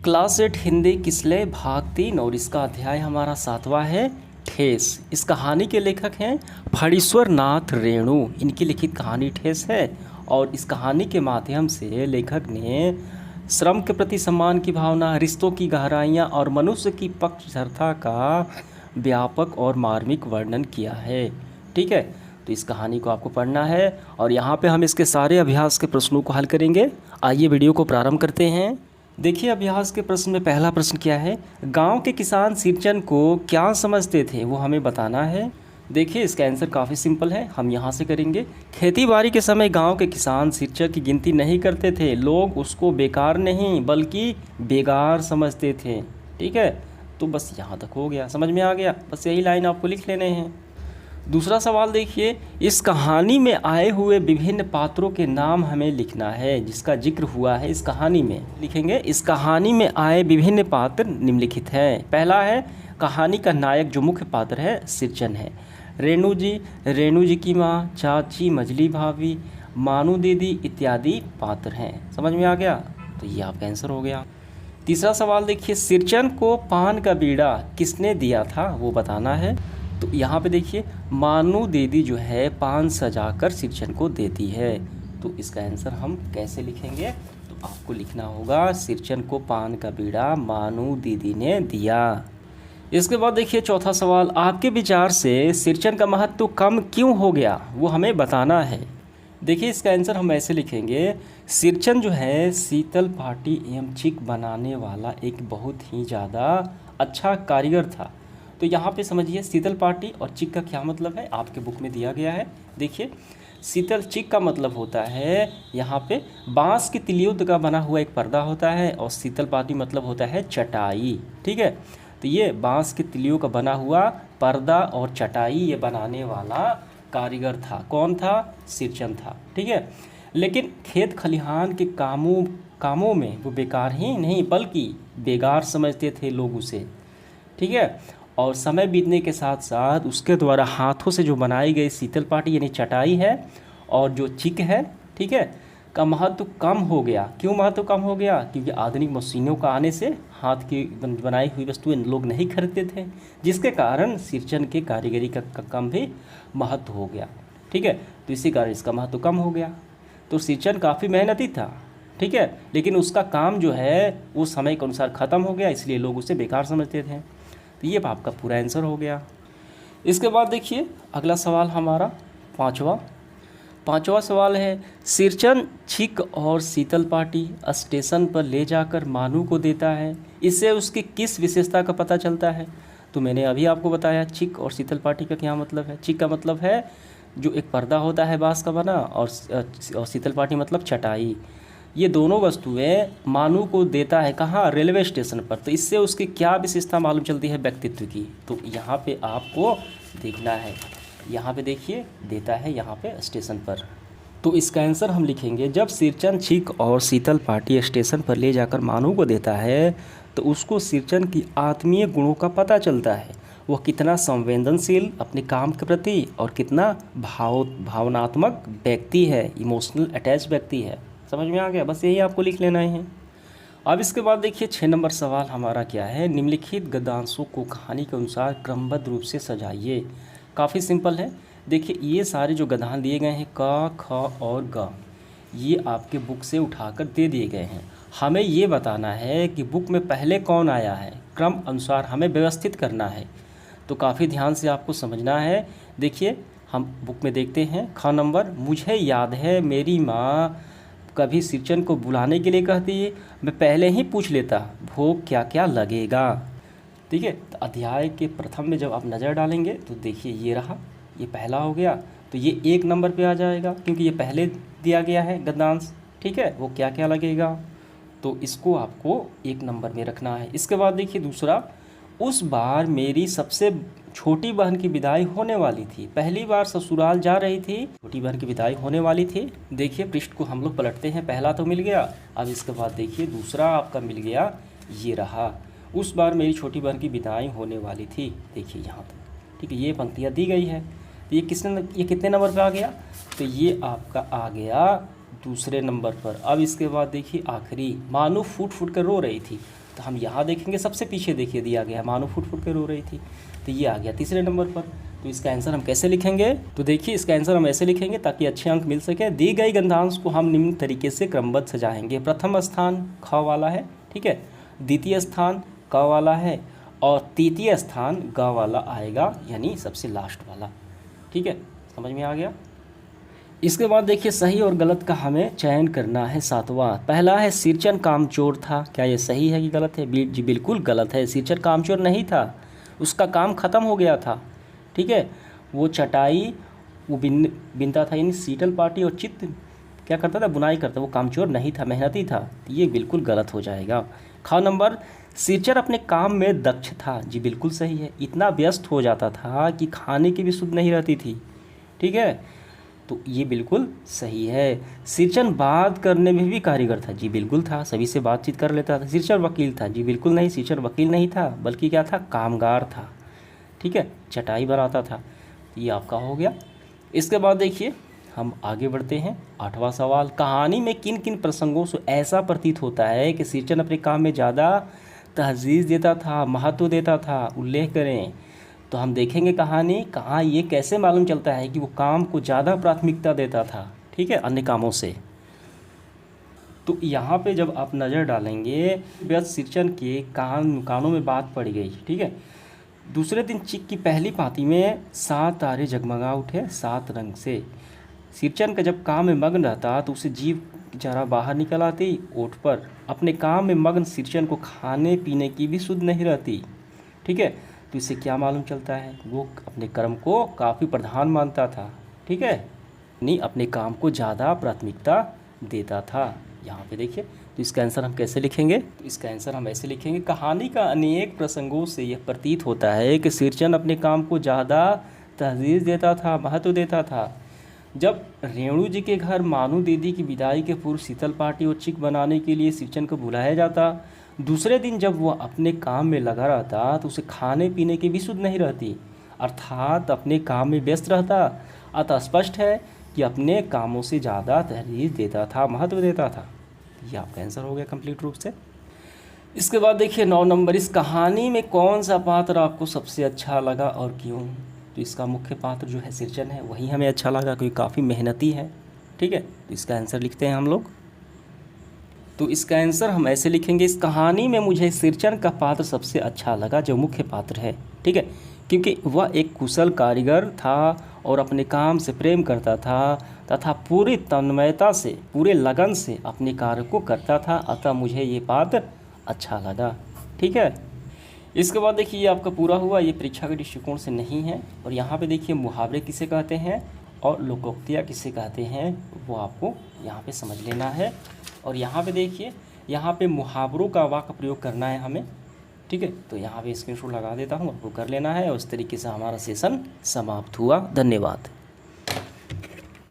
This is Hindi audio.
क्लास 8 हिंदी किसले भाग 3 और इसका अध्याय हमारा 7वां है ठेस। इस कहानी के लेखक हैं फणीश्वर नाथ रेणु। इनकी लिखित कहानी ठेस है और इस कहानी के माध्यम से लेखक ने श्रम के प्रति सम्मान की भावना, रिश्तों की गहराइयाँ और मनुष्य की पक्षधरता का व्यापक और मार्मिक वर्णन किया है। ठीक है, तो इस कहानी को आपको पढ़ना है और यहाँ पे हम इसके सारे अभ्यास के प्रश्नों को हल करेंगे। आइए वीडियो को प्रारंभ करते हैं। देखिए अभ्यास के प्रश्न में पहला प्रश्न क्या है, गांव के किसान सिंचन को क्या समझते थे वो हमें बताना है। देखिए इसका आंसर काफ़ी सिंपल है, हम यहाँ से करेंगे। खेती बाड़ी के समय गांव के किसान सिंचन की गिनती नहीं करते थे, लोग उसको बेकार नहीं बल्कि बेगार समझते थे। ठीक है, तो बस यहाँ तक हो गया, समझ में आ गया। बस यही लाइन आपको लिख लेने हैं। दूसरा सवाल देखिए, इस कहानी में आए हुए विभिन्न पात्रों के नाम हमें लिखना है जिसका जिक्र हुआ है इस कहानी में। लिखेंगे इस कहानी में आए विभिन्न पात्र निम्नलिखित हैं। पहला है कहानी का नायक जो मुख्य पात्र है सिरचन है। रेणु जी की माँ, चाची, मझली भाभी, मानू दीदी इत्यादि पात्र हैं। समझ में आ गया, तो ये आपका आंसर हो गया। तीसरा सवाल देखिए, सिरचन को पान का बीड़ा किसने दिया था वो बताना है। तो यहाँ पे देखिए मानू दीदी जो है पान सजाकर सिरचन को देती है। तो इसका आंसर हम कैसे लिखेंगे, तो आपको लिखना होगा सिरचन को पान का बीड़ा मानू दीदी ने दिया। इसके बाद देखिए चौथा सवाल, आपके विचार से सिरचन का महत्व कम क्यों हो गया वो हमें बताना है। देखिए इसका आंसर हम ऐसे लिखेंगे, सिरचन जो है शीतल पाटी एवं चिक बनाने वाला एक बहुत ही ज़्यादा अच्छा कारीगर था। तो यहाँ पे समझिए शीतल पाटी और चिक का क्या मतलब है, आपके बुक में दिया गया है। देखिए शीतल चिक का मतलब होता है यहाँ पे बांस की तिलियों का बना हुआ एक पर्दा होता है और शीतल पाटी मतलब होता है चटाई। ठीक है, तो ये बांस की तिलियों का बना हुआ पर्दा और चटाई ये बनाने वाला कारीगर था। कौन था? सिरचन था। ठीक है, लेकिन खेत खलिहान के कामों में वो बेकार ही नहीं बल्कि बेगार समझते थे लोग उसे। ठीक है, और समय बीतने के साथ साथ उसके द्वारा हाथों से जो बनाई गई शीतल पाटी यानी चटाई है और जो चिक है, ठीक है, का महत्व कम हो गया। क्यों महत्व कम हो गया? क्योंकि आधुनिक मशीनों का आने से हाथ की बनाई हुई वस्तुएं लोग नहीं खरीदते थे, जिसके कारण सिरचन के कारीगरी का कम भी महत्व हो गया। ठीक है, तो इसी कारण इसका महत्व कम हो गया। तो सिरचन काफ़ी मेहनती था, ठीक है, लेकिन उसका काम जो है वो समय के अनुसार ख़त्म हो गया, इसलिए लोग उसे बेकार समझते थे। तो ये आपका पूरा आंसर हो गया। इसके बाद देखिए अगला सवाल हमारा पांचवा सवाल है, सिरचन चिक और शीतल पाटी स्टेशन पर ले जाकर मानू को देता है, इससे उसकी किस विशेषता का पता चलता है। तो मैंने अभी आपको बताया चिक और शीतल पाटी का क्या मतलब है। चिक का मतलब है जो एक पर्दा होता है बांस का बना और शीतल पाटी मतलब चटाई। ये दोनों वस्तुएं मानू को देता है कहाँ? रेलवे स्टेशन पर। तो इससे उसकी क्या विशेषता मालूम चलती है व्यक्तित्व की, तो यहाँ पे आपको देखना है। यहाँ पे देखिए देता है यहाँ पे स्टेशन पर। तो इसका आंसर हम लिखेंगे, जब सिरचन चिक और शीतल पाटी स्टेशन पर ले जाकर मानू को देता है तो उसको सिरचन की आत्मीय गुणों का पता चलता है। वह कितना संवेदनशील अपने काम के प्रति और कितना भावनात्मक व्यक्ति है, इमोशनल अटैच व्यक्ति है। समझ में आ गया, बस यही आपको लिख लेना है। अब इसके बाद देखिए 6 नंबर सवाल हमारा क्या है, निम्नलिखित गद्यांशों को कहानी के अनुसार क्रमबद्ध रूप से सजाइए। काफ़ी सिंपल है। देखिए ये सारे जो गद्यांश दिए गए हैं क, ख और ग, ये आपके बुक से उठाकर दे दिए गए हैं। हमें ये बताना है कि बुक में पहले कौन आया है, क्रम अनुसार हमें व्यवस्थित करना है। तो काफ़ी ध्यान से आपको समझना है। देखिए हम बुक में देखते हैं, ख नंबर, मुझे याद है मेरी माँ कभी सिरचन को बुलाने के लिए कहती है, मैं पहले ही पूछ लेता भोग क्या क्या लगेगा। ठीक है, तो अध्याय के प्रथम में जब आप नज़र डालेंगे तो देखिए ये रहा, ये पहला हो गया, तो ये 1 नंबर पे आ जाएगा क्योंकि ये पहले दिया गया है गद्यांश। ठीक है, वो क्या क्या लगेगा, तो इसको आपको 1 नंबर में रखना है। इसके बाद देखिए दूसरा, उस बार मेरी सबसे छोटी बहन की विदाई होने वाली थी, पहली बार ससुराल जा रही थी, छोटी बहन की विदाई होने वाली थी। देखिए पृष्ठ को हम लोग पलटते हैं, पहला तो मिल गया, अब इसके बाद देखिए दूसरा आपका मिल गया, ये रहा, उस बार मेरी छोटी बहन की विदाई होने वाली थी। देखिए यहाँ तक, ठीक है, ये पंक्तियाँ दी गई है। तो ये कितने नंबर पर आ गया, तो ये आपका आ गया दूसरे नंबर पर। अब इसके बाद देखिए आखिरी, मानू फूट फूट कर रो रही थी, तो हम यहाँ देखेंगे, सबसे पीछे देखिए दिया गया मानो फुट फुट के रो रही थी, तो ये आ गया तीसरे नंबर पर। तो इसका आंसर हम कैसे लिखेंगे, तो देखिए इसका आंसर हम ऐसे लिखेंगे ताकि अच्छे अंक मिल सके। दी गई गंधांश को हम निम्न तरीके से क्रमबद्ध सजाएंगे। प्रथम स्थान ख वाला है, ठीक है, द्वितीय स्थान क वाला है और तृतीय स्थान ग वाला आएगा, यानी सबसे लास्ट वाला। ठीक है, समझ में आ गया। इसके बाद देखिए सही और गलत का हमें चयन करना है। सातवां, पहला है सिरचन कामचोर था। क्या ये सही है कि गलत है? जी बिल्कुल गलत है। सिरचन कामचोर नहीं था, उसका काम ख़त्म हो गया था। ठीक है, वो चटाई वो बिनता था, यानी शीतल पाटी और चित्र क्या करता था, बुनाई करता। वो कामचोर नहीं था, मेहनती था। ये बिल्कुल गलत हो जाएगा। ख नंबर, सिरचर अपने काम में दक्ष था। जी बिल्कुल सही है। इतना व्यस्त हो जाता था कि खाने की भी सुध नहीं रहती थी। ठीक है, तो ये बिल्कुल सही है। सिरचन बात करने में भी कारीगर था। जी बिल्कुल था, सभी से बातचीत कर लेता था। सिरचर वकील था। जी बिल्कुल नहीं, सिरचर वकील नहीं था, बल्कि क्या था, कामगार था। ठीक है, चटाई बनाता था। ये आपका हो गया। इसके बाद देखिए हम आगे बढ़ते हैं। 8वां सवाल, कहानी में किन किन प्रसंगों से ऐसा प्रतीत होता है कि सिरचन अपने काम में ज़्यादा तहजीज़ देता था, महत्व देता था? उल्लेख करें। तो हम देखेंगे कहानी कहाँ, ये कैसे मालूम चलता है कि वो काम को ज़्यादा प्राथमिकता देता था, ठीक है, अन्य कामों से। तो यहाँ पे जब आप नज़र डालेंगे, व्यस्त सिरचन के कानों में बात पड़ गई। ठीक है, दूसरे दिन चिक की पहली पाँति में 7 तारे जगमगा उठे 7 रंग से। सिरचन का जब काम में मग्न रहता तो उसे जीभ जरा बाहर निकल आती ओठ पर। अपने काम में मग्न सिरचन को खाने पीने की भी सुध नहीं रहती। ठीक है, तो इससे क्या मालूम चलता है, वो अपने कर्म को काफ़ी प्रधान मानता था। ठीक है, नहीं अपने काम को ज़्यादा प्राथमिकता देता था। यहाँ पे देखिए, तो इसका आंसर हम कैसे लिखेंगे, तो इसका आंसर हम ऐसे लिखेंगे, कहानी का अनेक प्रसंगों से यह प्रतीत होता है कि सिरचन अपने काम को ज़्यादा तहजीज़ देता था, महत्व देता था। जब रेणु जी के घर मानू दीदी की विदाई के पूर्व शीतल पार्टी और चिक बनाने के लिए सिरचन को बुलाया जाता, दूसरे दिन जब वह अपने काम में लगा रहता तो उसे खाने पीने की भी सुध नहीं रहती, अर्थात अपने काम में व्यस्त रहता। अतः स्पष्ट है कि अपने कामों से ज़्यादा तरजीह देता था, महत्व देता था। ये आपका आंसर हो गया कंप्लीट रूप से। इसके बाद देखिए 9 नंबर, इस कहानी में कौन सा पात्र आपको सबसे अच्छा लगा और क्यों? तो इसका मुख्य पात्र जो है सिरचन है, वही हमें अच्छा लगा क्योंकि काफ़ी मेहनती है। ठीक है, तो इसका आंसर लिखते हैं हम लोग। तो इसका आंसर हम ऐसे लिखेंगे, इस कहानी में मुझे सिरचन का पात्र सबसे अच्छा लगा, जो मुख्य पात्र है। ठीक है, क्योंकि वह एक कुशल कारीगर था और अपने काम से प्रेम करता था तथा पूरी तन्मयता से, पूरे लगन से अपने कार्य को करता था। अतः मुझे ये पात्र अच्छा लगा। ठीक है, इसके बाद देखिए ये आपका पूरा हुआ। ये परीक्षा के दृष्टिकोण से नहीं है। और यहाँ पे देखिए मुहावरे किसे कहते हैं और लोकोक्तियाँ किसे कहते हैं, वो आपको यहाँ पे समझ लेना है। और यहाँ पे देखिए, यहाँ पे मुहावरों का वाक्य प्रयोग करना है हमें। ठीक है, तो यहाँ पे स्क्रीनशॉट लगा देता हूँ, आपको कर लेना है। और इस तरीके से हमारा सेशन समाप्त हुआ। धन्यवाद।